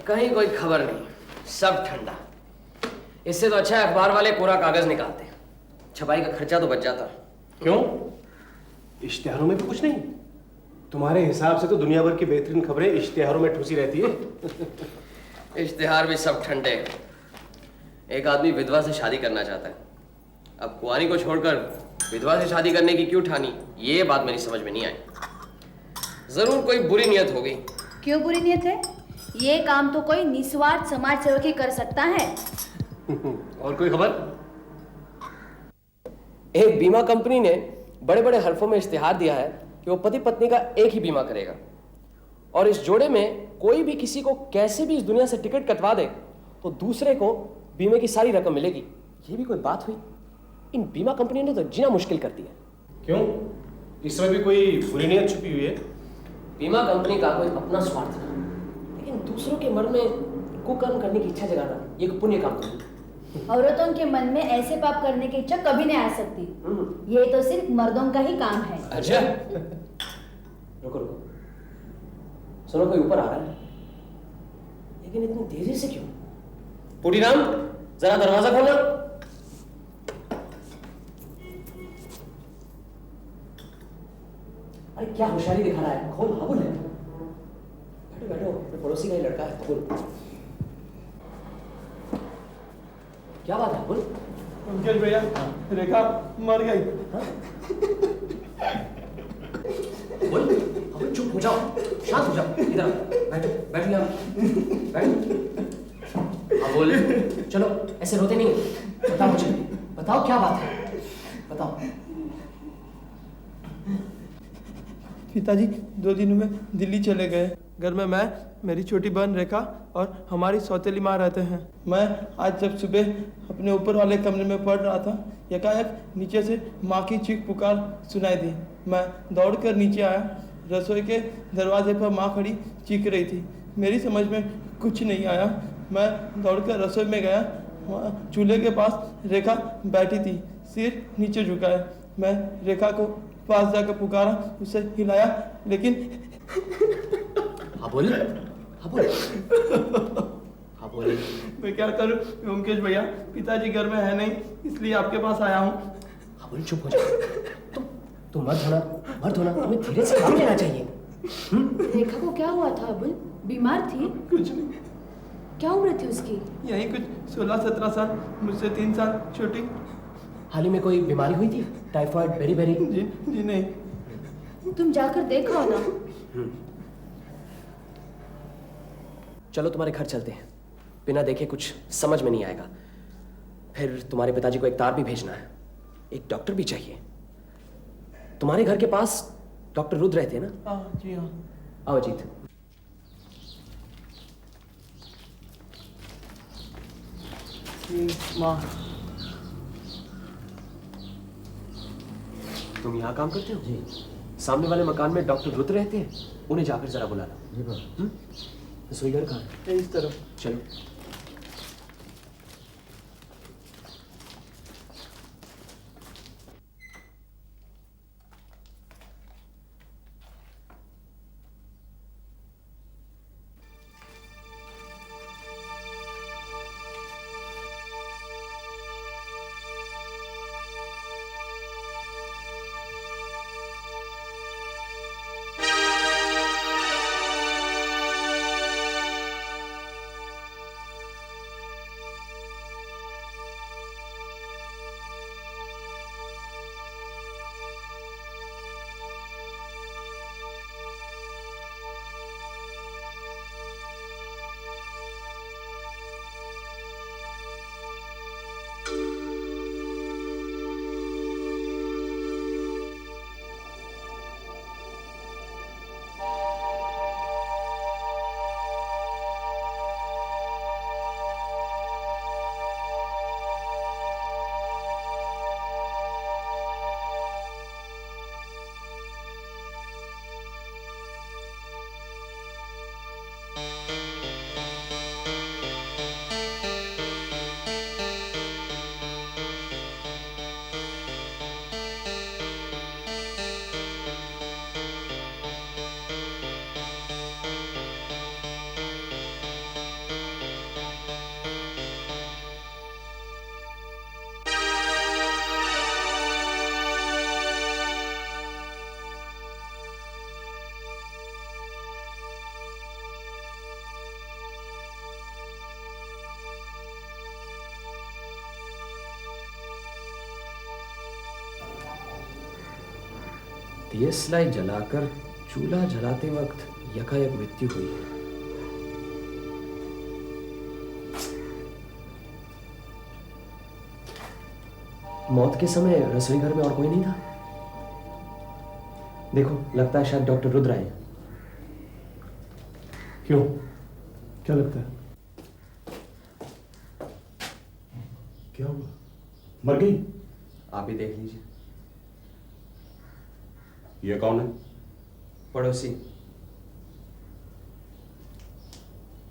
कहीं कोई खबर नहीं, सब ठंडा। इससे तो अच्छा है अखबार वाले कोरा कागज निकालते, छपाई का खर्चा तो बच जाता। क्यों? इश्तिहारों में भी कुछ नहीं? तुम्हारे हिसाब से तो दुनिया भर की बेहतरीन खबरें इश्तिहारों में ठूसी रहती है। इश्तिहार भी सब ठंडे। एक आदमी विधवा से शादी करना चाहता है, अब कुंवारी को छोड़कर विधवा से शादी करने की क्यों ठानी, ये बात मेरी समझ में नहीं आई। जरूर कोई बुरी नियत होगी। क्यों बुरी नियत है? ये काम तो कोई निस्वार्थ समाज सेवक ही कर सकता है। और कोई खबर? एक बीमा कंपनी ने बड़े बड़े हरफों में इश्तिहार दिया है कि वो पति पत्नी का एक ही बीमा करेगा, और इस जोड़े में कोई भी किसी को कैसे भी इस दुनिया से टिकट कटवा दे तो दूसरे को बीमे की सारी रकम मिलेगी। ये भी कोई बात हुई? इन बीमा कंपनियों ने तो जीना मुश्किल कर दिया। क्यों? इसमें भी कोई बुरी नियत छुपी हुई है? बीमा कंपनी का कोई अपना स्वार्थ नहीं, लेकिन दूसरों के मन में कुकर्म करने की इच्छा जगाना ये कोई पुण्य काम नहीं। औरतों के मन में ऐसे पाप करने की इच्छा कभी नहीं आ सकती। ये तो सिर्फ मर्दों का ही काम है। अच्छा, रुको रुको, सुनो कोई ऊपर आ रहा है, लेकिन इतनी तेजी से क्यों? पुटीराम, जरा दरवाजा खोलना। अरे क्या होशियारी दिखा रहा है, खोल। हबुल है। बैठो बैठो, मेरे पड़ोसी का ही लड़का है हबुल। क्या बात है हबुल? अंकित भैया, रेखा मर गई। हबुल, हबुल चुप हो जाओ, शांत हो जाओ। इधर बैठो, बैठो यहाँ, बैठो। हबुल, चलो ऐसे रोते नहीं, बताओ मुझे, बताओ क्या बात है, बताओ। पिताजी 2 दिन में दिल्ली चले गए। घर में मैं, मेरी छोटी बहन रेखा और हमारी सौतेली माँ रहते हैं। मैं आज जब सुबह अपने ऊपर वाले कमरे में पढ़ रहा था, एकाएक नीचे से माँ की चीख पुकार सुनाई दी। मैं दौड़कर नीचे आया। रसोई के दरवाजे पर माँ खड़ी चीख रही थी। मेरी समझ में कुछ नहीं आया। मैं दौड़कर रसोई में गया। वहाँ चूल्हे के पास रेखा बैठी थी, सिर नीचे झुकाए। मैं रेखा को पास जाकर पुकारा, उसे हिलाया, लेकिन हबुल, हबुल, हबुल। मैं क्या करूं ओमकेश भैया, पिताजी घर में है नहीं, इसलिए आपके पास आया हूं। हबुल चुप हो जाओ। तुम मत होना, मत होना, तुम्हें धीरे से काम लेना चाहिए। रेखा को क्या हुआ था अबुल? बीमार थी? कुछ नहीं। क्या उम्र थी उसकी? यही कुछ 16-17 साल, मुझसे 3 साल छोटी। हाल ही में कोई बीमारी हुई थी? Typhoid, berry? जी नहीं। तुम जाकर देखो ना। चलो तुम्हारे घर चलते हैं, बिना देखे कुछ समझ में नहीं आएगा। फिर तुम्हारे पिताजी को एक तार भी भेजना है, एक डॉक्टर भी चाहिए। तुम्हारे घर के पास डॉक्टर रुद्र रहते हैं ना? हाँ जी हाँ। आओ अजीत। माँ, तुम यहाँ काम करते हो? जी। सामने वाले मकान में डॉक्टर रुद्र रहते हैं, उन्हें जाकर जरा बुला लो। जी बाबा। रसोई घर कहाँ है? इस तरफ। चलो। DS लाइट जलाकर चूल्हा जलाते वक्त यकायक मृत्यु हुई है। मौत के समय रसोई घर में और कोई नहीं था। देखो, लगता है शायद डॉक्टर रुद्र आए। क्यों, क्या लगता है? क्या हुआ? मर गई? आप ही देख लीजिए। ये कौन है? पड़ोसी।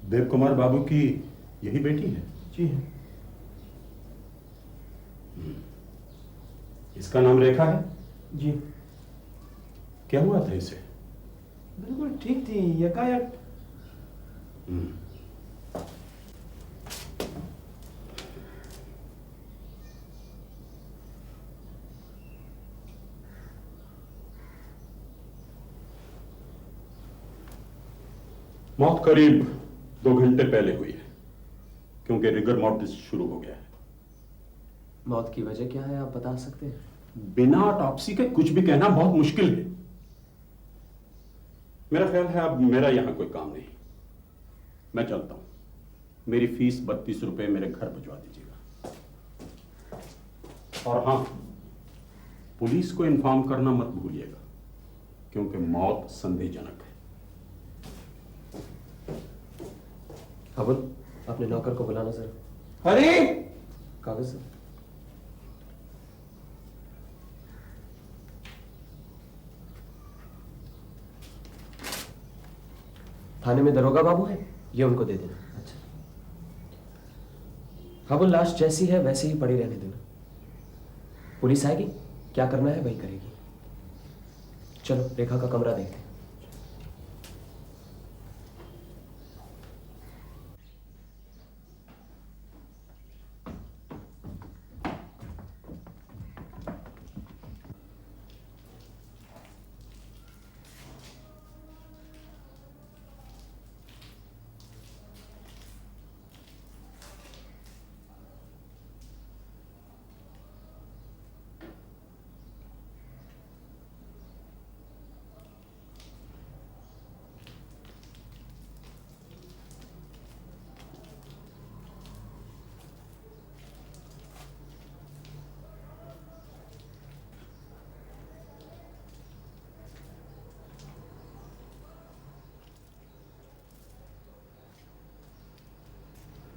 देव कुमार बाबू की यही बेटी है? जी हाँ। इसका नाम रेखा है? जी। क्या हुआ था इसे? बिल्कुल ठीक थी, यकायक। मौत करीब 2 घंटे पहले हुई है, क्योंकि रिगर मॉर्टिस शुरू हो गया है। मौत की वजह क्या है, आप बता सकते हैं? बिना ऑटोप्सी के कुछ भी कहना बहुत मुश्किल है। मेरा ख्याल है अब मेरा यहां कोई काम नहीं, मैं चलता हूं। मेरी फीस 32 रुपए मेरे घर भिजवा दीजिएगा। और हां, पुलिस को इन्फॉर्म करना मत भूलिएगा, क्योंकि मौत संदेहजनक है। अबुल, अपने नौकर को बुलाना सर। हरी! कागज सर। थाने में दरोगा बाबू है, ये उनको दे देना। अच्छा। अबुल, लाश जैसी है वैसे ही पड़ी रहने देना। पुलिस आएगी, क्या करना है वही करेगी। चलो रेखा का कमरा देखते हैं।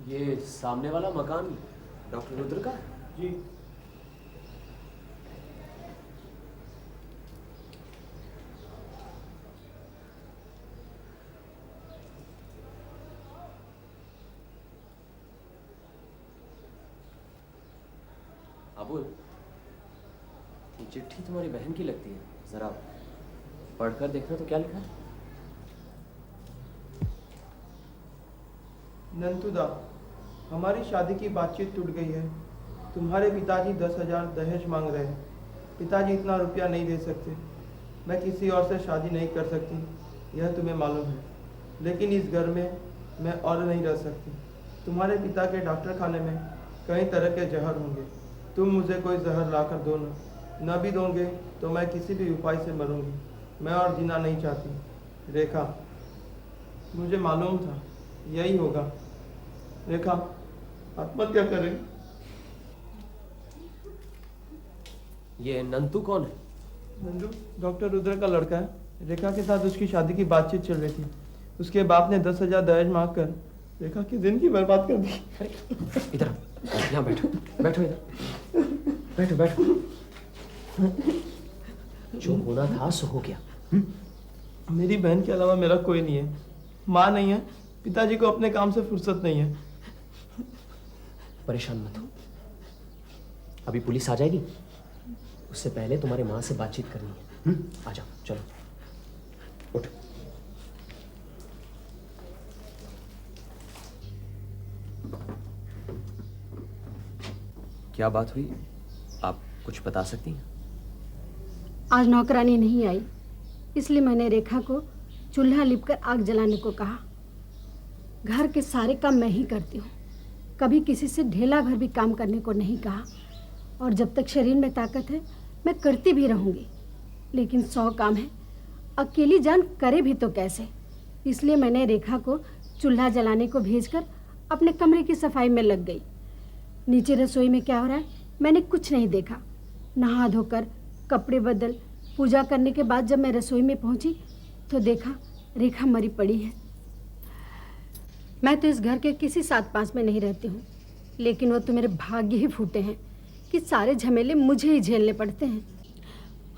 ये सामने वाला मकान डॉक्टर रुद्र का? जी। अबुल, ये चिट्ठी तुम्हारी बहन की लगती है, जरा पढ़कर देखना तो क्या लिखा है। नंतुदा, हमारी शादी की बातचीत टूट गई है। तुम्हारे पिताजी 10,000 दहेज मांग रहे हैं। पिताजी इतना रुपया नहीं दे सकते। मैं किसी और से शादी नहीं कर सकती, यह तुम्हें मालूम है। लेकिन इस घर में मैं और नहीं रह सकती। तुम्हारे पिता के डॉक्टर खाने में कई तरह के जहर होंगे। तुम मुझे कोई जहर ला कर दो न भी दोगे तो मैं किसी भी उपाय से मरूंगी। मैं और जीना नहीं चाहती। रेखा, मुझे मालूम था यही होगा। रेखा, आत्महत्या करें। ये नंतू कौन है? नंदू डॉक्टर रुद्र का लड़का है। रेखा के साथ उसकी शादी की बातचीत चल रही थी। उसके बाप ने 10,000 दहेज मांग कर रेखा की जिंदगी बर्बाद कर दी। इधर यहाँ बैठो, बैठो इधर, बैठो बैठो। जो होना था सो हो गया। मेरी बहन के अलावा मेरा कोई नहीं है। माँ नहीं है, पिताजी को अपने काम से फुर्सत नहीं है। परेशान मत हो, अभी पुलिस आ जाएगी, उससे पहले तुम्हारे माँ से बातचीत करनी है। आ जाओ, चलो उठ। क्या बात हुई, आप कुछ बता सकती हैं? आज नौकरानी नहीं आई, इसलिए मैंने रेखा को चूल्हा लिपकर आग जलाने को कहा। घर के सारे काम मैं ही करती हूँ, कभी किसी से ढेला भर भी काम करने को नहीं कहा। और जब तक शरीर में ताकत है मैं करती भी रहूँगी। लेकिन 100 काम है, अकेली जान करे भी तो कैसे। इसलिए मैंने रेखा को चूल्हा जलाने को भेजकर अपने कमरे की सफाई में लग गई। नीचे रसोई में क्या हो रहा है मैंने कुछ नहीं देखा। नहा धोकर कपड़े बदल पूजा करने के बाद जब मैं रसोई में पहुंची तो देखा रेखा मरी पड़ी है। मैं तो इस घर के किसी 7-5 में नहीं रहती हूँ, लेकिन वो तो मेरे भाग्य ही फूटे हैं कि सारे झमेले मुझे ही झेलने पड़ते हैं।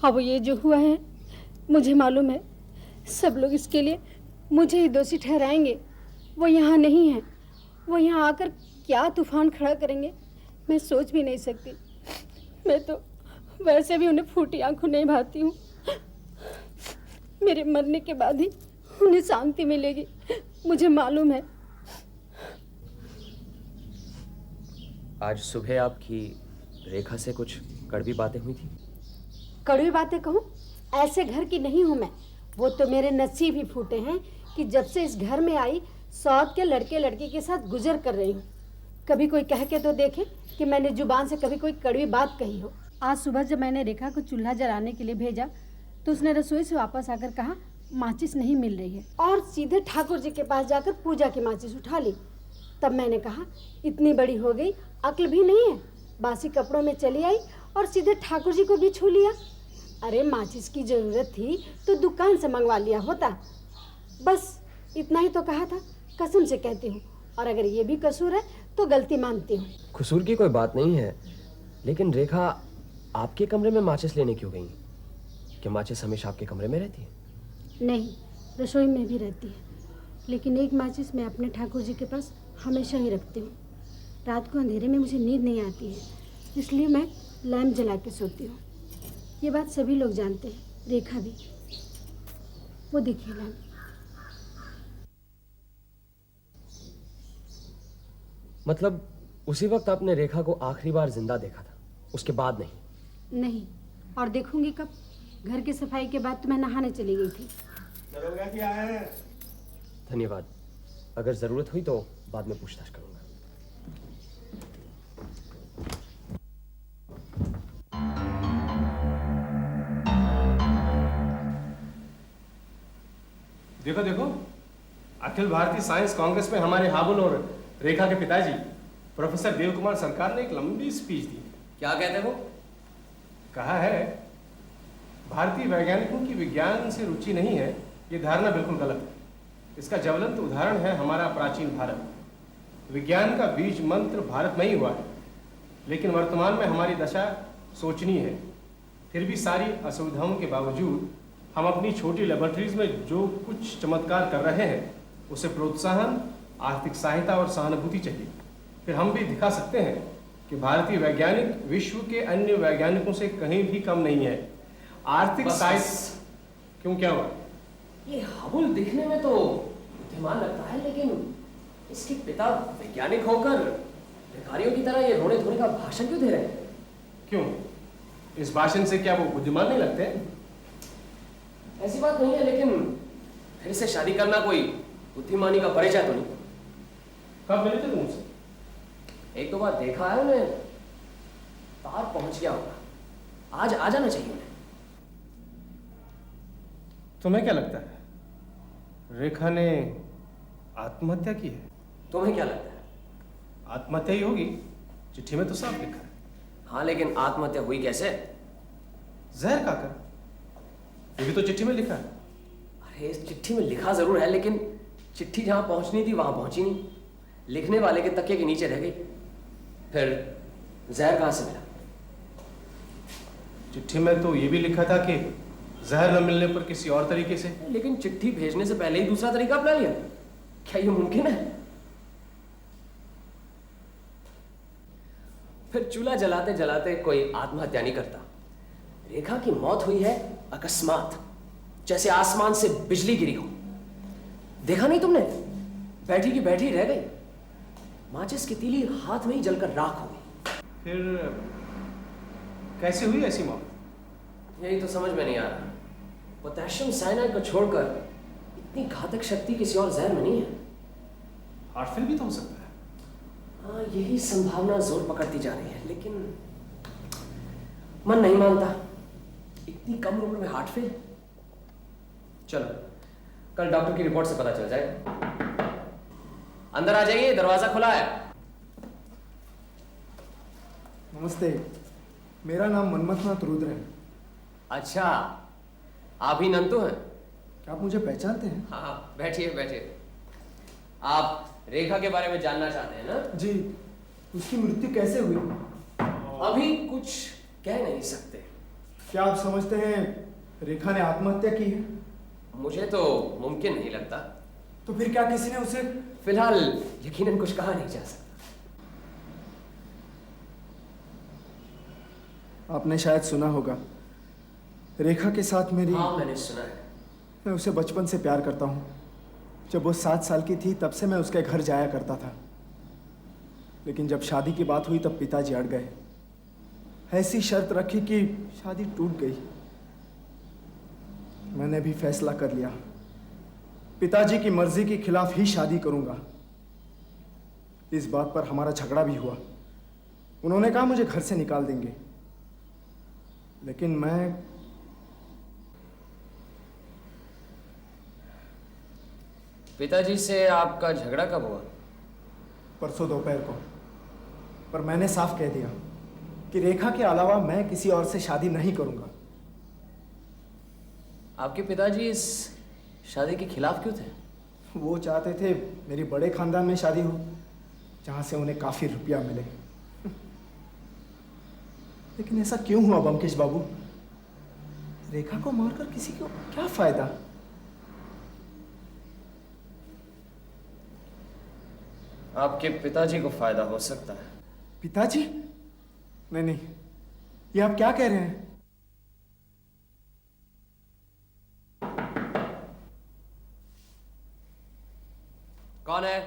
अब ये जो हुआ है मुझे मालूम है, सब लोग इसके लिए मुझे ही दोषी ठहराएंगे। वो यहाँ नहीं है, वो यहाँ आकर क्या तूफान खड़ा करेंगे मैं सोच भी नहीं सकती। मैं तो वैसे भी उन्हें फूटी आंखों नहीं भाती हूँ। मेरे मरने के बाद ही उन्हें शांति मिलेगी, मुझे मालूम है। आज सुबह आपकी रेखा से कुछ कड़वी बातें हुई थी? कड़वी बातें कहूँ? ऐसे घर की नहीं हूँ मैं। वो तो मेरे नसीब ही फूटे हैं कि जब से इस घर में आई सौत के लड़के लड़की के साथ गुजर कर रही हूँ। कभी कोई कह के तो देखे कि मैंने जुबान से कभी कोई कड़वी बात कही हो। आज सुबह जब मैंने रेखा को चूल्हा जलाने के लिए भेजा तो उसने रसोई से वापस आकर कहा माचिस नहीं मिल रही है, और सीधे ठाकुर जी के पास जाकर पूजा की माचिस उठा ली। तब मैंने कहा इतनी बड़ी हो गई, अक्ल भी नहीं है, बासी कपड़ों में चली आई और सीधे ठाकुर जी को भी छू लिया। अरे माचिस की जरूरत थी तो दुकान से मंगवा लिया होता। बस इतना ही तो कहा था, कसम से कहती हूँ। और अगर ये भी कसूर है तो गलती मानती हूँ। कसूर की कोई बात नहीं है, लेकिन रेखा आपके कमरे में माचिस लेने क्यों गई? क्या माचिस हमेशा आपके कमरे में रहती है? नहीं, रसोई में भी रहती है, लेकिन एक माचिस मैं अपने ठाकुर जी के पास हमेशा ही रखती हूँ। रात को अंधेरे में मुझे नींद नहीं आती है, इसलिए मैं लैंप जला के सोती हूँ। ये बात सभी लोग जानते हैं, रेखा भी। वो देखिए लैंप। मतलब उसी वक्त आपने रेखा को आखिरी बार जिंदा देखा था, उसके बाद नहीं? नहीं, और देखूंगी कब? घर की सफाई के बाद तो मैं नहाने चली गई थी। धन्यवाद। अगर जरूरत हुई तो बाद में पूछताछ करूंगा। देखो देखो, अखिल भारतीय साइंस कांग्रेस में हमारे हाबुल और रेखा के पिताजी प्रोफेसर देव कुमार सरकार ने एक लंबी स्पीच दी। क्या कहते वो? कहा है भारतीय वैज्ञानिकों की विज्ञान से रुचि नहीं है, ये धारणा बिल्कुल गलत है। इसका ज्वलंत उदाहरण है हमारा प्राचीन भारत। विज्ञान का बीज मंत्र भारत में ही हुआ है, लेकिन वर्तमान में हमारी दशा सोचनीय है। फिर भी सारी असुविधाओं के बावजूद हम अपनी छोटी लेबोरेटरीज में जो कुछ चमत्कार कर रहे हैं उसे प्रोत्साहन, आर्थिक सहायता और सहानुभूति चाहिए। फिर हम भी दिखा सकते हैं कि भारतीय वैज्ञानिक विश्व के अन्य वैज्ञानिकों से कहीं भी कम नहीं है। आर्थिक सहायता क्यों, क्या हुआ? ये हाबुल दिखने में तो बुद्धिमान लगता है, लेकिन इसके पिता वैज्ञानिक होकर भिखारियों की तरह ये रोने धोने का भाषण क्यों दे रहे हैं? क्यों, इस भाषण से क्या वो बुद्धिमान नहीं लगते? ऐसी बात नहीं है, लेकिन फिर से शादी करना कोई बुद्धिमानी का परिचय तो नहीं। कब मिले थे तुमसे? एक दो बार देखा है उन्हें, तार पहुंच गया होगा। आज आ जाना चाहिए उन्हें। तुम्हें क्या लगता है रेखा ने आत्महत्या की है? तुम्हें क्या लगता है? आत्महत्या ही होगी, चिट्ठी में तो साफ लिखा है। हाँ, लेकिन आत्महत्या हुई कैसे? जहर खाकर, ये भी तो चिट्ठी में लिखा है। अरे इस चिट्ठी में लिखा जरूर है, लेकिन चिट्ठी जहां पहुंचनी थी वहां पहुंची नहीं, लिखने वाले के तकिए के नीचे रह गई। फिर जहर कहां से मिला? चिट्ठी में तो ये भी लिखा था कि जहर न मिलने पर किसी और तरीके से। लेकिन चिट्ठी भेजने से पहले ही दूसरा तरीका अपना लिया। क्या ये मुमकिन है? फिर चूल्हा जलाते जलाते कोई आत्महत्या नहीं करता। रेखा की मौत हुई है अकस्मात, जैसे आसमान से बिजली गिरी हो। देखा नहीं तुमने? बैठी की बैठी रह गई, माचिस की तीली हाथ में ही जलकर राख हो गई। फिर कैसे हुई ऐसी मौत? यही तो समझ में नहीं आ रहा। पोटेशियम साइनाइड को छोड़कर इतनी घातक शक्ति किसी और जहर में नहीं है। हार्ट फेल भी तो हो सकता है। हाँ, यही संभावना जोर पकड़ती जा रही है, लेकिन मन नहीं मानता। इतनी कम उम्र में हार्ट फेल। चलो कल डॉक्टर की रिपोर्ट से पता चल जाएगा। अंदर आ जाइए, दरवाजा खुला है। नमस्ते, मेरा नाम मनमथनाथ रुद्र है। अच्छा, आप ही नंतु हैं? क्या आप मुझे पहचानते हैं? हाँ, बैठिए बैठिए। आप रेखा के बारे में जानना चाहते हैं ना? जी, उसकी मृत्यु कैसे हुई? अभी कुछ कह नहीं सकते। क्या आप समझते हैं रेखा ने आत्महत्या की है? मुझे तो मुमकिन नहीं लगता। तो फिर क्या किसी ने उसे? फिलहाल यकीनन कुछ कहा नहीं जा सकता। आपने शायद सुना होगा, रेखा के साथ मेरी। हाँ, मैंने सुना है। मैं उसे बचपन से प्यार करता हूँ। जब वो 7 साल की थी तब से मैं उसके घर जाया करता था। लेकिन जब शादी की बात हुई तब पिताजी अड़ गए। ऐसी शर्त रखी कि शादी टूट गई। मैंने भी फैसला कर लिया, पिताजी की मर्जी के खिलाफ ही शादी करूंगा। इस बात पर हमारा झगड़ा भी हुआ। उन्होंने कहा मुझे घर से निकाल देंगे, लेकिन मैं पिताजी से आपका झगड़ा कब हुआ? परसों दोपहर को। पर मैंने साफ कह दिया कि रेखा के अलावा मैं किसी और से शादी नहीं करूंगा। आपके पिताजी इस शादी के खिलाफ क्यों थे? वो चाहते थे मेरी बड़े खानदान में शादी हो, जहां से उन्हें काफी रुपया मिले। लेकिन ऐसा क्यों हुआ बमकेश बाबू? रेखा को मारकर किसी को क्या फायदा? आपके पिताजी को फायदा हो सकता है। पिताजी? नहीं नहीं, ये आप क्या कह रहे हैं? कौन है?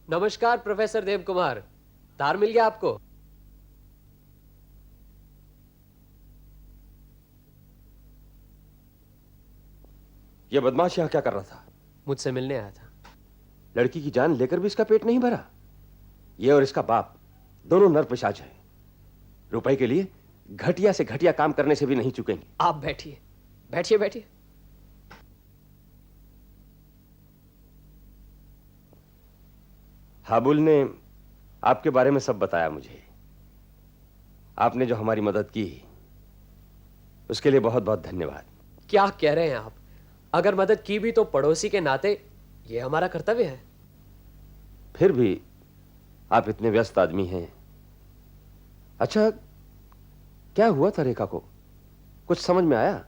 नमस्कार प्रोफेसर देव कुमार, तार मिल गया आपको? यह बदमाश यहां क्या कर रहा था? मुझसे मिलने आया था। लड़की की जान लेकर भी इसका पेट नहीं भरा? यह और इसका बाप दोनों नरपिशाच हैं। रुपए के लिए घटिया से घटिया काम करने से भी नहीं चुकेंगे। आप बैठिए बैठिए बैठिए। हाबुल ने आपके बारे में सब बताया मुझे। आपने जो हमारी मदद की उसके लिए बहुत बहुत धन्यवाद। क्या कह रहे हैं आप? अगर मदद की भी तो पड़ोसी के नाते यह हमारा कर्तव्य है। फिर भी आप इतने व्यस्त आदमी हैं। अच्छा, क्या हुआ था रेखा को? कुछ समझ में आया?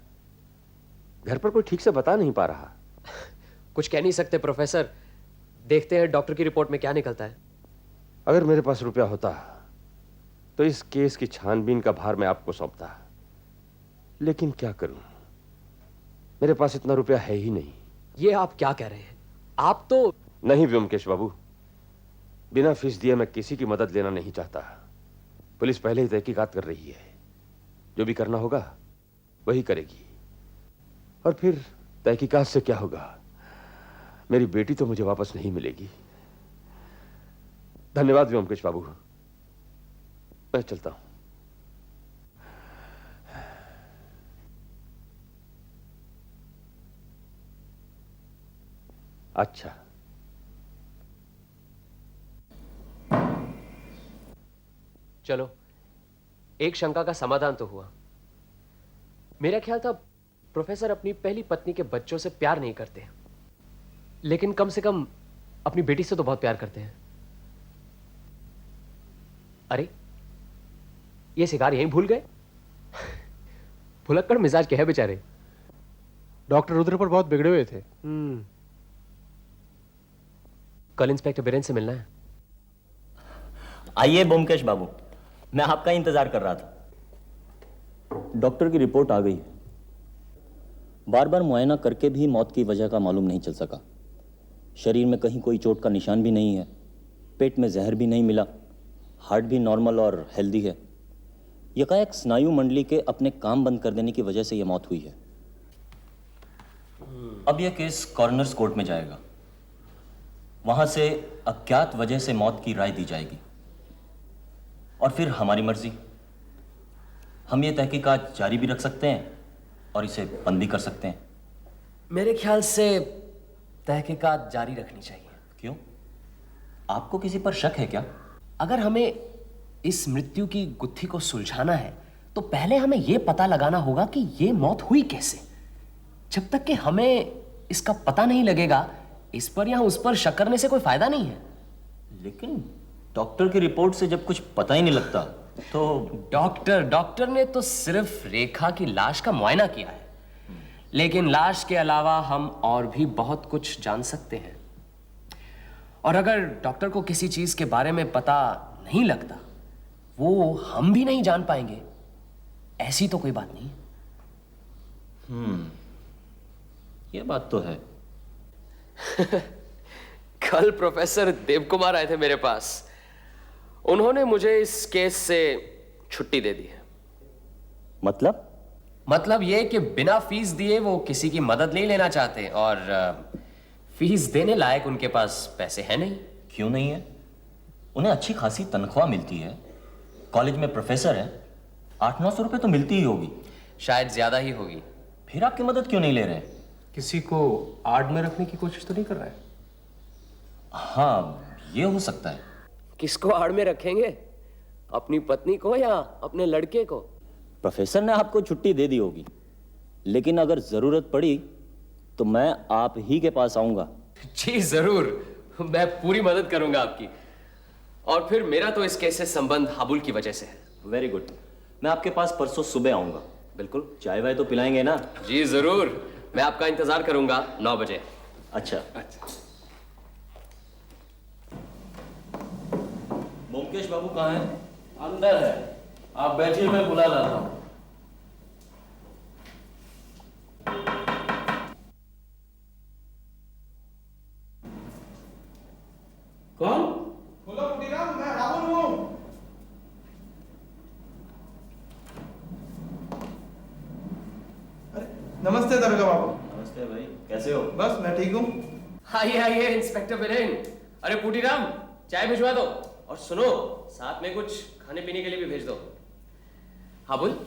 घर पर कोई ठीक से बता नहीं पा रहा। कुछ कह नहीं सकते प्रोफेसर, देखते हैं डॉक्टर की रिपोर्ट में क्या निकलता है। अगर मेरे पास रुपया होता तो इस केस की छानबीन का भार मैं आपको सौंपता, लेकिन क्या करूं, मेरे पास इतना रुपया है ही नहीं। ये आप क्या कह रहे हैं? आप तो। नहीं व्योमकेश बाबू, बिना फीस दिए मैं किसी की मदद लेना नहीं चाहता। पुलिस पहले ही तहकीकात कर रही है, जो भी करना होगा वही करेगी। और फिर तहकीकात से क्या होगा? मेरी बेटी तो मुझे वापस नहीं मिलेगी। धन्यवाद व्योमकेश बाबू, मैं चलता हूं। अच्छा, चलो, एक शंका का समाधान तो हुआ। मेरा ख्याल था प्रोफेसर अपनी पहली पत्नी के बच्चों से प्यार नहीं करते, लेकिन कम से कम अपनी बेटी से तो बहुत प्यार करते हैं। अरे, ये सिगार यहीं भूल गए? भुलक्कड़ मिजाज के है बेचारे। डॉक्टर रुद्र पर बहुत बिगड़े हुए थे। कल इंस्पेक्टर बीरेन से मिलना है। आइए ब्योमकेश बाबू, मैं आपका इंतजार कर रहा था। डॉक्टर की रिपोर्ट आ गई है। बार बार मुआयना करके भी मौत की वजह का मालूम नहीं चल सका। शरीर में कहीं कोई चोट का निशान भी नहीं है, पेट में जहर भी नहीं मिला, हार्ट भी नॉर्मल और हेल्दी है। यकायक स्नायु मंडली के अपने काम बंद कर देने की वजह से यह मौत हुई है। अब यह केस कॉर्नर्स कोर्ट में जाएगा, वहां से अज्ञात वजह से मौत की राय दी जाएगी। और फिर हमारी मर्जी। हम ये तहकीकात जारी भी रख सकते हैं और इसे बंद भी कर सकते हैं। मेरे ख्याल से तहकीकात जारी रखनी चाहिए। क्यों? आपको किसी पर शक है क्या? अगर हमें इस मृत्यु की गुत्थी को सुलझाना है तो पहले हमें यह पता लगाना होगा कि यह मौत हुई कैसे। जब तक कि हमें इसका पता नहीं लगेगा, इस पर या उस पर शक करने से कोई फायदा नहीं है। लेकिन डॉक्टर की रिपोर्ट से जब कुछ पता ही नहीं लगता तो डॉक्टर ने तो सिर्फ रेखा की लाश का मुआयना किया है, लेकिन लाश के अलावा हम और भी बहुत कुछ जान सकते हैं। और अगर डॉक्टर को किसी चीज के बारे में पता नहीं लगता, वो हम भी नहीं जान पाएंगे। ऐसी तो कोई बात नहीं। ये बात तो है। कल प्रोफेसर देवकुमार आए थे मेरे पास। उन्होंने मुझे इस केस से छुट्टी दे दी है। मतलब ये कि बिना फीस दिए वो किसी की मदद नहीं लेना चाहते, और फीस देने लायक उनके पास पैसे हैं नहीं। क्यों नहीं है? उन्हें अच्छी खासी तनख्वाह मिलती है, कॉलेज में प्रोफेसर है, 800-900 रुपए तो मिलती ही होगी। शायद ज्यादा ही होगी। फिर आपकी मदद क्यों नहीं ले रहे? किसी को आड़ में रखने की कोशिश तो नहीं कर रहा है? हाँ, ये हो सकता है। किसको आड़ में रखेंगे? अपनी पत्नी को या अपने लड़के को? प्रोफेसर ने आपको छुट्टी दे दी होगी, लेकिन अगर जरूरत पड़ी तो मैं आप ही के पास आऊंगा। जी जरूर, मैं पूरी मदद करूंगा आपकी। और फिर मेरा तो इस केस से संबंध हाबुल की वजह से है। Very good. मैं आपके पास परसों सुबह आऊंगा। बिल्कुल। चाय वाय तो पिलाएंगे ना? जी जरूर, मैं आपका इंतजार करूंगा 9 बजे। अच्छा। ब्योमकेश बाबू कहाँ हैं? अंदर है, आप बैठिए, मैं बुला लाता हूं। कौन? बोलो कुटीराम, मैं राहुल हूँ। अरे नमस्ते दरोगा बाबू। नमस्ते भाई, कैसे हो? बस मैं ठीक हूँ। आइए आइए इंस्पेक्टर बिरेन। अरे पुटीराम, चाय भिजवा दो, और सुनो, साथ में कुछ खाने पीने के लिए भी भेज दो। हाँ बोल,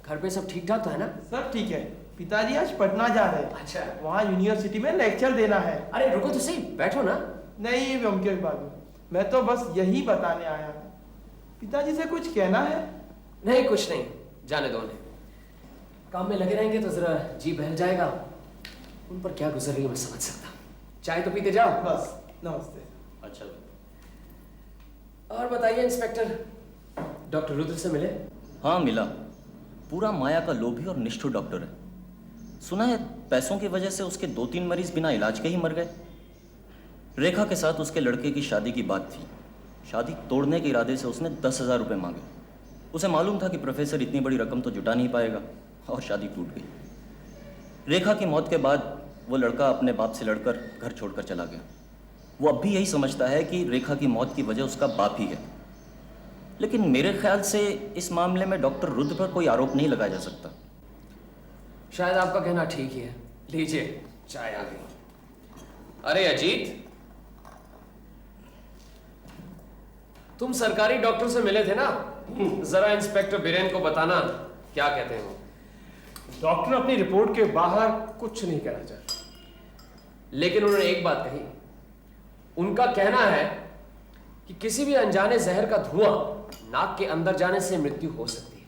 घर पे सब ठीक ठाक तो है ना? सब ठीक है। पिताजी आज पटना जा रहे हैं। अच्छा। वहाँ यूनिवर्सिटी में लेक्चर देना है। अरे रुको तो सही, बैठो ना। नहीं ब्योमकेश बाबू, मैं तो बस यही बताने आया था। पिताजी से कुछ कहना है? नहीं कुछ नहीं, जाने दो उन्हें। काम में लगे रहेंगे तो जरा जी बहल जाएगा। उन पर क्या गुजर रही है मैं समझ सकता। चाय तो पीते जाओ। बस, नमस्ते। अच्छा। और बताइए इंस्पेक्टर, डॉक्टर रुद्र से मिले? हाँ मिला। पूरा माया का लोभी और निष्ठुर डॉक्टर है। सुना है पैसों की वजह से उसके 2-3 मरीज बिना इलाज के ही मर गए। रेखा के साथ उसके लड़के की शादी की बात थी। शादी तोड़ने के इरादे से उसने 10,000 रुपये मांगे। उसे मालूम था कि प्रोफेसर इतनी बड़ी रकम तो जुटा नहीं पाएगा, और शादी टूट गई। रेखा की मौत के बाद वो लड़का अपने बाप से लड़कर घर छोड़कर चला गया। वो अब भी यही समझता है कि रेखा की मौत की वजह उसका बाप ही है। लेकिन मेरे ख्याल से इस मामले में डॉक्टर रुद्र पर कोई आरोप नहीं लगाया जा सकता। शायद आपका कहना ठीक ही है। लीजिए, चाय आ गई। अरे अजीत, तुम सरकारी डॉक्टर से मिले थे ना? जरा इंस्पेक्टर बिरेन को बताना क्या कहते हैं वो। डॉक्टर अपनी रिपोर्ट के बाहर कुछ नहीं कहना चाहते, लेकिन उन्होंने एक बात कही। उनका कहना है कि किसी भी अनजाने जहर का धुआं नाक के अंदर जाने से मृत्यु हो सकती है,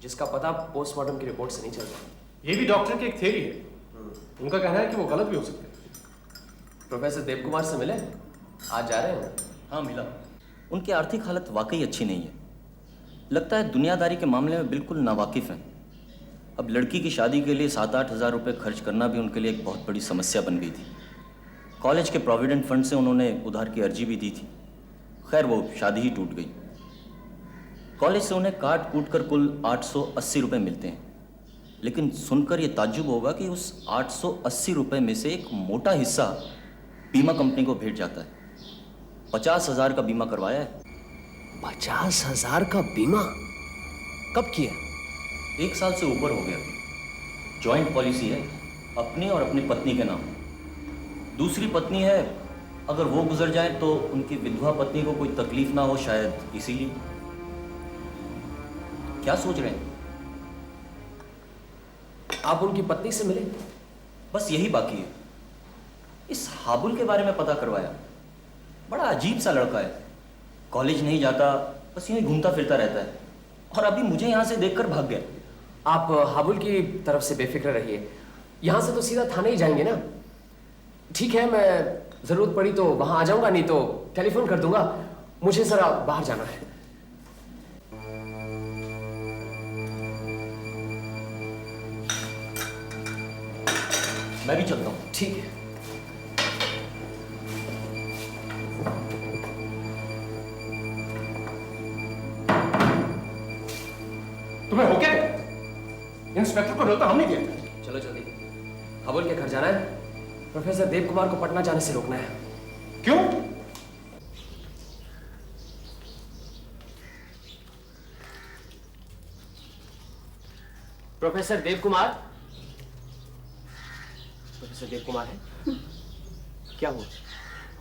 जिसका पता पोस्टमार्टम की रिपोर्ट से नहीं चल रहा। ये भी डॉक्टर की एक थ्योरी है। उनका कहना है कि वो गलत भी हो सकते हैं। प्रोफेसर देवकुमार से मिले? आज जा रहे हैं? हाँ मिला। उनकी आर्थिक हालत वाकई अच्छी नहीं है। लगता है दुनियादारी के मामले में बिल्कुल नावाकिफ हैं। अब लड़की की शादी के लिए 7-8 हज़ार रुपये खर्च करना भी उनके लिए एक बहुत बड़ी समस्या बन गई थी। कॉलेज के प्रोविडेंट फंड से उन्होंने उधार की अर्जी भी दी थी। खैर वो शादी ही टूट गई। कॉलेज से उन्हें काट कूट कर कुल 880 रुपये मिलते हैं। लेकिन सुनकर ये ताज्जुब होगा कि उस 880 रुपये में से एक मोटा हिस्सा बीमा कंपनी को भेज जाता है। 50,000 का बीमा करवाया है। 50,000 का बीमा? कब किया? 1 साल से ऊपर हो गया। जॉइंट पॉलिसी है, अपनी और अपनी पत्नी के नाम। दूसरी पत्नी है, अगर वो गुजर जाए तो उनकी विधवा पत्नी को कोई तकलीफ ना हो, शायद इसीलिए। क्या सोच रहे हैं? आप उनकी पत्नी से मिले? बस यही बाकी है। इस हाबुल के बारे में पता करवाया। बड़ा अजीब सा लड़का है, कॉलेज नहीं जाता, बस यूं ही घूमता फिरता रहता है, और अभी मुझे यहां से देखकर भाग गया। आप हाबुल की तरफ से बेफिक्र रहिए, यहां से तो सीधा थाने ही जाएंगे ना। ठीक है, मैं जरूरत पड़ी तो वहां आ जाऊंगा, नहीं तो टेलीफोन कर दूंगा। मुझे जरा बाहर जाना है। मैं भी चलता हूं। ठीक है। तुम्हें हो क्या? इंस्पेक्टर को न्योता हमने दिया था। चलो जल्दी, हाबुल के घर जाना है। प्रोफेसर देव कुमार को पटना जाने से रोकना है। क्यों? प्रोफेसर देव कुमार? प्रोफेसर देव कुमार है? क्या हुआ?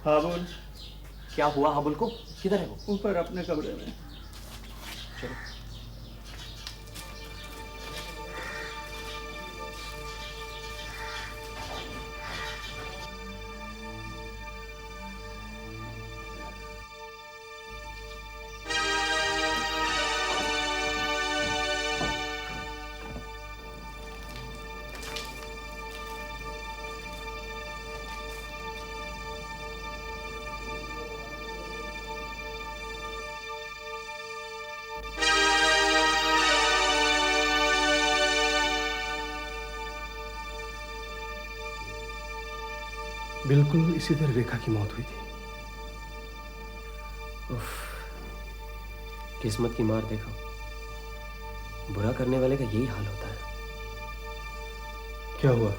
हाबुल क्या हुआ हाबुल को? किधर है वो? ऊपर अपने कमरे में। चलो। बिल्कुल इसी तरह रेखा की मौत हुई थी। उफ, किस्मत की मार देखो, बुरा करने वाले का यही हाल होता है। क्या हुआ?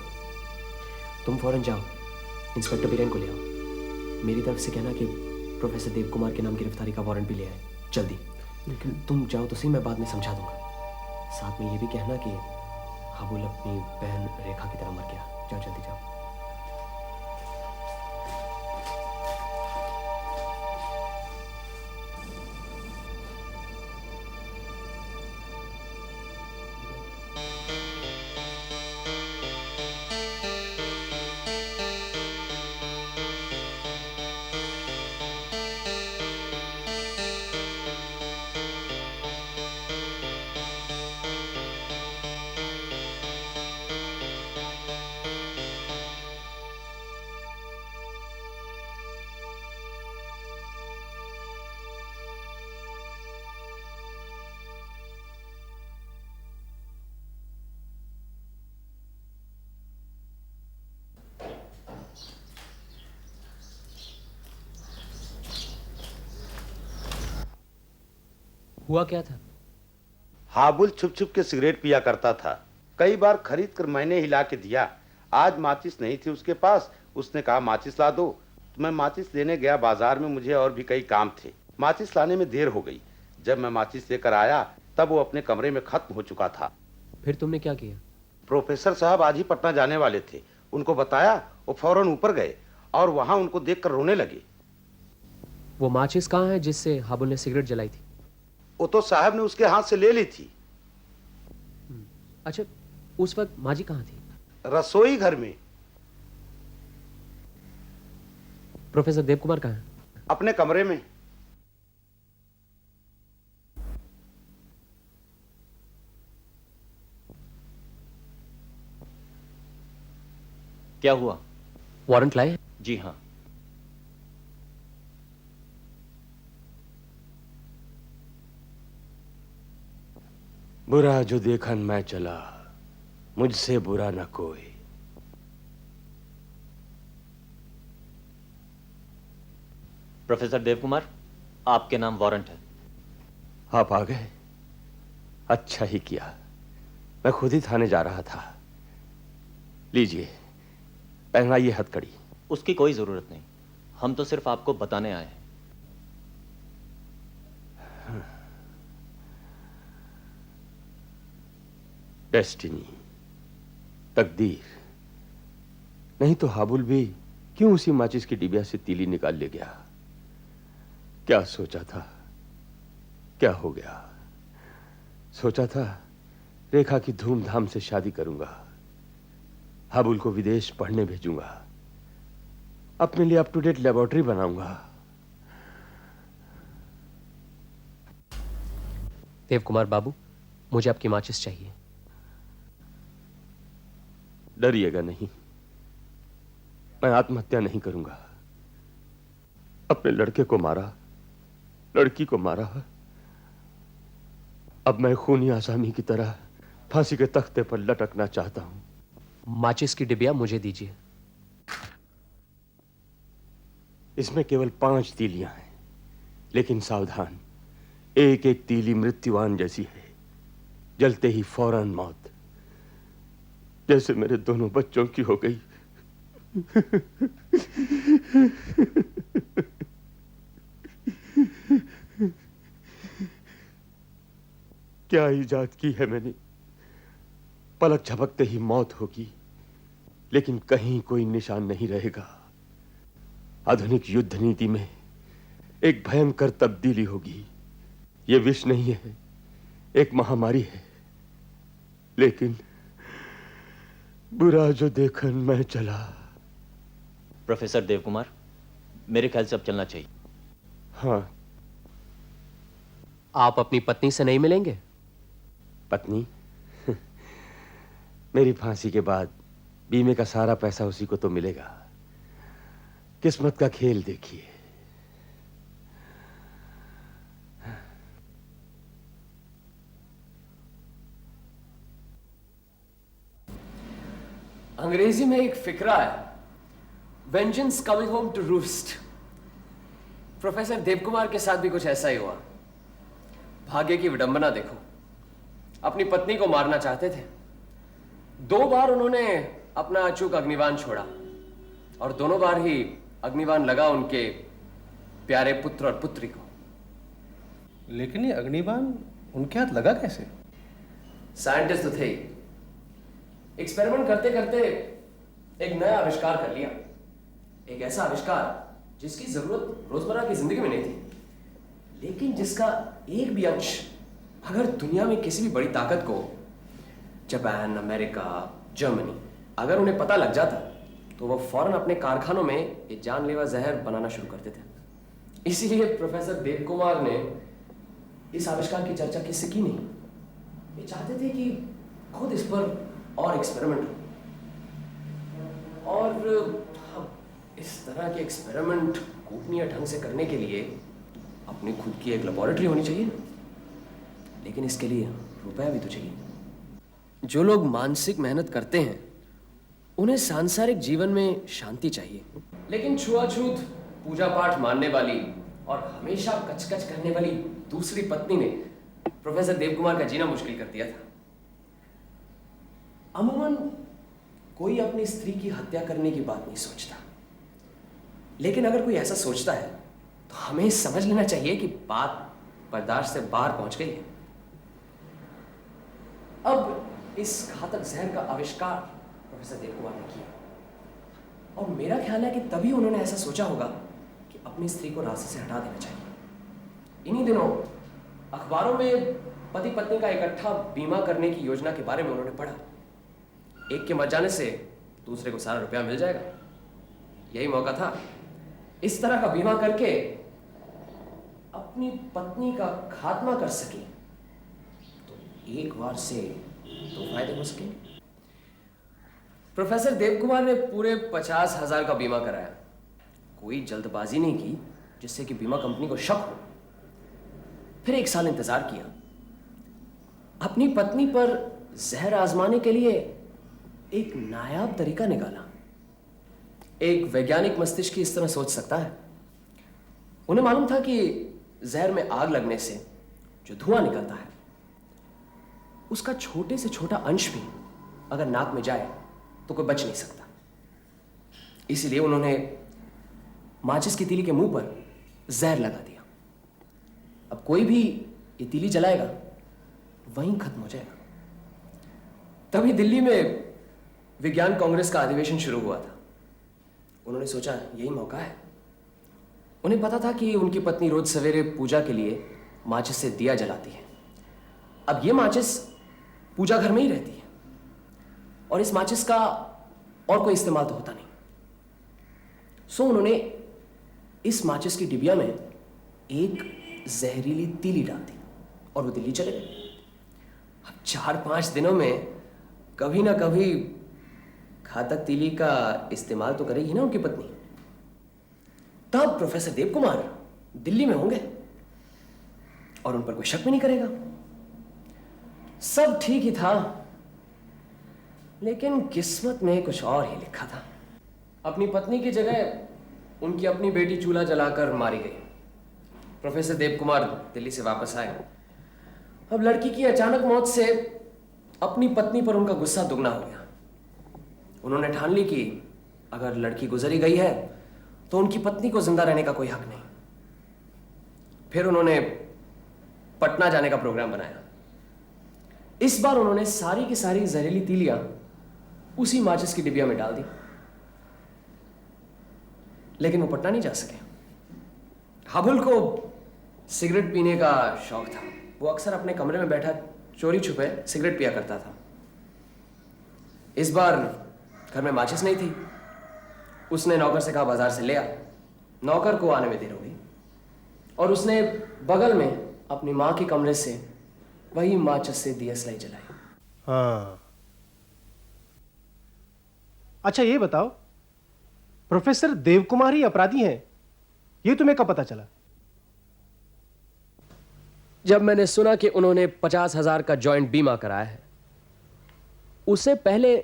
तुम फौरन जाओ, इंस्पेक्टर बीरेन को ले आओ। मेरी तरफ से कहना कि प्रोफेसर देव कुमार के नाम गिरफ्तारी का वारंट भी ले आए जल्दी। लेकिन तुम जाओ तो सही, मैं बाद में समझा दूंगा। साथ में ये भी कहना कि हाबुल अपनी बहन रेखा की तरह मर गया। जाओ जल्दी जाओ। हुआ क्या था? हाबुल छुप छुप के सिगरेट पिया करता था। कई बार खरीद कर मैंने हिला के दिया। आज माचिस नहीं थी उसके पास। उसने कहा माचिस ला दो, तो मैं माचिस लेने गया बाजार में। मुझे और भी कई काम थे। माचिस लाने में देर हो गई। जब मैं माचिस लेकर आया तब वो अपने कमरे में खत्म हो चुका था। फिर तुमने क्या किया? प्रोफेसर साहब आज ही पटना जाने वाले थे। उनको बताया, वो फौरन ऊपर गए और वहां उनको देखकर रोने लगे। वो माचिस कहाँ है जिससे हाबुल ने सिगरेट जलाई थी? वो तो साहब ने उसके हाथ से ले ली थी। अच्छा, उस वक्त माजी कहाँ थी? रसोई घर में। प्रोफेसर देव कुमार कहाँ है? अपने कमरे में। क्या हुआ? वारंट लाए? जी हाँ। बुरा जो देखन मैं चला, मुझसे बुरा न कोई। प्रोफेसर देव कुमार, आपके नाम वारंट है। आप आ गए, अच्छा ही किया। मैं खुद ही थाने जा रहा था। लीजिए, पहनाइए हथकड़ी। उसकी कोई जरूरत नहीं, हम तो सिर्फ आपको बताने आए हैं। डेस्टिनी, तकदीर। नहीं तो हाबुल भी क्यों उसी माचिस की डिबिया से तीली निकाल ले गया? क्या सोचा था, क्या हो गया? सोचा था रेखा की धूमधाम से शादी करूंगा, हाबुल को विदेश पढ़ने भेजूंगा, अपने लिए अप टू डेट लेबोरेटरी बनाऊंगा। देव कुमार बाबू, मुझे आपकी माचिस चाहिए। डरिएगा नहीं, मैं आत्महत्या नहीं करूंगा। अपने लड़के को मारा, लड़की को मारा, अब मैं खूनी आसामी की तरह फांसी के तख्ते पर लटकना चाहता हूं। माचिस की डिबिया मुझे दीजिए। इसमें केवल 5 तीलियां हैं, लेकिन सावधान, एक एक तीली मृत्युवान जैसी है, जलते ही फौरन मौत, जैसे मेरे दोनों बच्चों की हो गई। क्या इजाद की है मैंने, पलक झपकते ही मौत होगी, लेकिन कहीं कोई निशान नहीं रहेगा। आधुनिक युद्ध नीति में एक भयंकर तब्दीली होगी। यह विष नहीं है, एक महामारी है, लेकिन बुरा जो देखन मैं चला। प्रोफेसर देव कुमार, मेरे ख्याल से अब चलना चाहिए। हाँ। आप अपनी पत्नी से नहीं मिलेंगे? पत्नी? मेरी फांसी के बाद बीमे का सारा पैसा उसी को तो मिलेगा। किस्मत का खेल देखिए। अंग्रेजी में एक फिक्रा है, vengeance coming home to roost. Professor Devkumar के साथ भी कुछ ऐसा ही हुआ। भाग्य की विडंबना देखो, अपनी पत्नी को मारना चाहते थे, 2 बार उन्होंने अपना अचूक अग्निबाण छोड़ा, और दोनों बार ही अग्निबाण लगा उनके प्यारे पुत्र और पुत्री को। लेकिन ये अग्निबाण उनके हाथ लगा कैसे? साइंटिस्ट तो थे ही। एक्सपेरिमेंट करते करते एक नया आविष्कार कर लिया, एक ऐसा आविष्कार जिसकी जरूरत रोजमर्रा की जिंदगी में नहीं थी, लेकिन जिसका एक भी अंश अगर दुनिया में किसी भी बड़ी ताकत को, जापान, अमेरिका, जर्मनी, अगर उन्हें पता लग जाता तो वो फौरन अपने कारखानों में ये जानलेवा जहर बनाना शुरू करते थे। इसीलिए प्रोफेसर देव कुमार ने इस आविष्कार की चर्चा किससे की नहीं। ये चाहते थे कि खुद इस पर और एक्सपेरिमेंट हो, और इस तरह के एक्सपेरिमेंट गोपनीय ढंग से करने के लिए अपनी खुद की एक लेबोरेटरी होनी चाहिए ना, लेकिन इसके लिए रुपया भी तो चाहिए। जो लोग मानसिक मेहनत करते हैं उन्हें सांसारिक जीवन में शांति चाहिए, लेकिन छुआछूत, पूजा पाठ मानने वाली और हमेशा कचकच करने वाली दूसरी पत्नी ने प्रोफेसर देव कुमार का जीना मुश्किल कर दिया था। अमूमन कोई अपनी स्त्री की हत्या करने की बात नहीं सोचता, लेकिन अगर कोई ऐसा सोचता है तो हमें समझ लेना चाहिए कि बात बर्दाश्त से बाहर पहुंच गई है। अब इस घातक जहर का आविष्कार प्रोफेसर देव कुमार ने किया, और मेरा ख्याल है कि तभी उन्होंने ऐसा सोचा होगा कि अपनी स्त्री को रास्ते से हटा देना चाहिए। इन्हीं दिनों अखबारों में पति पत्नी का इकट्ठा बीमा करने की योजना के बारे में उन्होंने पढ़ा। एक के मर जाने से दूसरे को सारा रुपया मिल जाएगा, यही मौका था। इस तरह का बीमा करके अपनी पत्नी का खात्मा कर सके तो एक बार से 2 फायदे हो सके। प्रोफेसर देव कुमार ने पूरे 50,000 का बीमा कराया। कोई जल्दबाजी नहीं की जिससे कि बीमा कंपनी को शक हो। फिर 1 साल इंतजार किया। अपनी पत्नी पर जहर आजमाने के लिए एक नायाब तरीका निकाला। एक वैज्ञानिक मस्तिष्क इस तरह सोच सकता है। उन्हें मालूम था कि जहर में आग लगने से जो धुआं निकलता है उसका छोटे से छोटा अंश भी अगर नाक में जाए तो कोई बच नहीं सकता। इसलिए उन्होंने माचिस की तीली के मुंह पर जहर लगा दिया। अब कोई भी ये तीली जलाएगा वहीं खत्म हो जाएगा। तभी दिल्ली में विज्ञान कांग्रेस का अधिवेशन शुरू हुआ था। उन्होंने सोचा यही मौका है। उन्हें पता था कि उनकी पत्नी रोज सवेरे पूजा के लिए माचिस से दिया जलाती है, अब ये माचिस पूजा घर में ही रहती है और इस माचिस का और कोई इस्तेमाल तो होता नहीं। सो उन्होंने इस माचिस की डिबिया में एक जहरीली तीली डाल दी और वो दिल्ली चले गए। अब 4-5 दिनों में कभी ना कभी घातक तीली का इस्तेमाल तो करेगी ना उनकी पत्नी। तब प्रोफेसर देव कुमार दिल्ली में होंगे और उन पर कोई शक भी नहीं करेगा। सब ठीक ही था, लेकिन किस्मत में कुछ और ही लिखा था। अपनी पत्नी की जगह उनकी अपनी बेटी चूल्हा जलाकर मारी गई। प्रोफेसर देव कुमार दिल्ली से वापस आए। अब लड़की की अचानक मौत से अपनी पत्नी पर उनका गुस्सा दुगना हो गया। उन्होंने ठान ली कि अगर लड़की गुजरी गई है तो उनकी पत्नी को जिंदा रहने का कोई हक नहीं। फिर उन्होंने पटना जाने का प्रोग्राम बनाया। इस बार उन्होंने सारी की सारी जहरीली तीलियां उसी माचिस की डिबिया में डाल दी, लेकिन वो पटना नहीं जा सके। हाबुल को सिगरेट पीने का शौक था। वो अक्सर अपने कमरे में बैठा चोरी छुपे सिगरेट पिया करता था। इस बार घर में माचिस नहीं थी। उसने नौकर से कहा बाजार से ले आ। नौकर को आने में देर हो गई और उसने बगल में अपनी मां के कमरे से वही माचिस से दियसलाई जलाई। हाँ, अच्छा ये बताओ, प्रोफेसर देव कुमार ही अपराधी हैं, ये तुम्हें कब पता चला? जब मैंने सुना कि उन्होंने 50,000 का जॉइंट बीमा कराया है। उससे पहले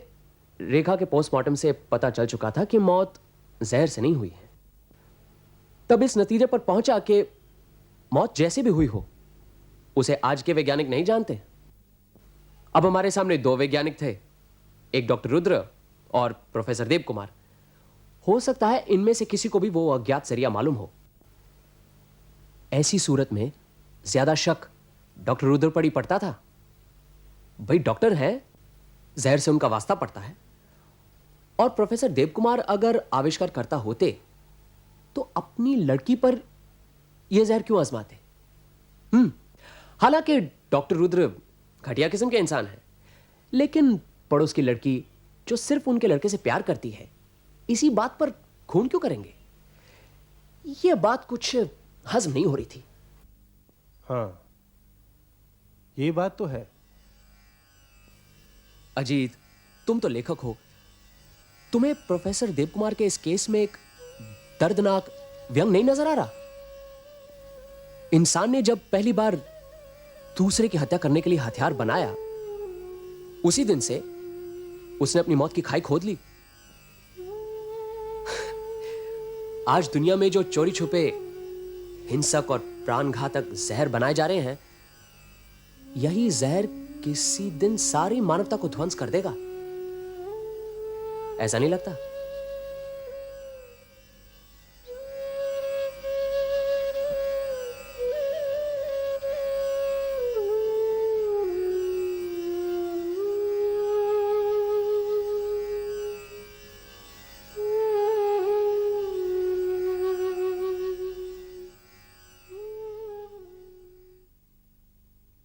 रेखा के पोस्टमार्टम से पता चल चुका था कि मौत जहर से नहीं हुई है। तब इस नतीजे पर पहुंचा कि मौत जैसी भी हुई हो, उसे आज के वैज्ञानिक नहीं जानते। अब हमारे सामने 2 वैज्ञानिक थे, एक डॉक्टर रुद्र और प्रोफेसर देव कुमार। हो सकता है इनमें से किसी को भी वो अज्ञात जरिया मालूम हो। ऐसी सूरत में ज्यादा शक डॉक्टर रुद्र पर ही पड़ता था। भाई डॉक्टर है, जहर से उनका वास्ता पड़ता है। और प्रोफेसर देव कुमार अगर आविष्कार करता होते तो अपनी लड़की पर यह जहर क्यों आजमाते? हालांकि डॉक्टर रुद्र घटिया किस्म के इंसान हैं, लेकिन पड़ोस की लड़की जो सिर्फ उनके लड़के से प्यार करती है, इसी बात पर खून क्यों करेंगे? यह बात कुछ हजम नहीं हो रही थी। हाँ, ये बात तो है। अजीत, तुम तो लेखक हो, तुम्हें प्रोफेसर देव कुमार के इस केस में एक दर्दनाक व्यंग नहीं नजर आ रहा? इंसान ने जब पहली बार दूसरे की हत्या करने के लिए हथियार बनाया, उसी दिन से उसने अपनी मौत की खाई खोद ली। आज दुनिया में जो चोरी छुपे हिंसक और प्राणघातक जहर बनाए जा रहे हैं, यही जहर किसी दिन सारी मानवता को ध्वंस कर देगा। ऐसा नहीं लगता?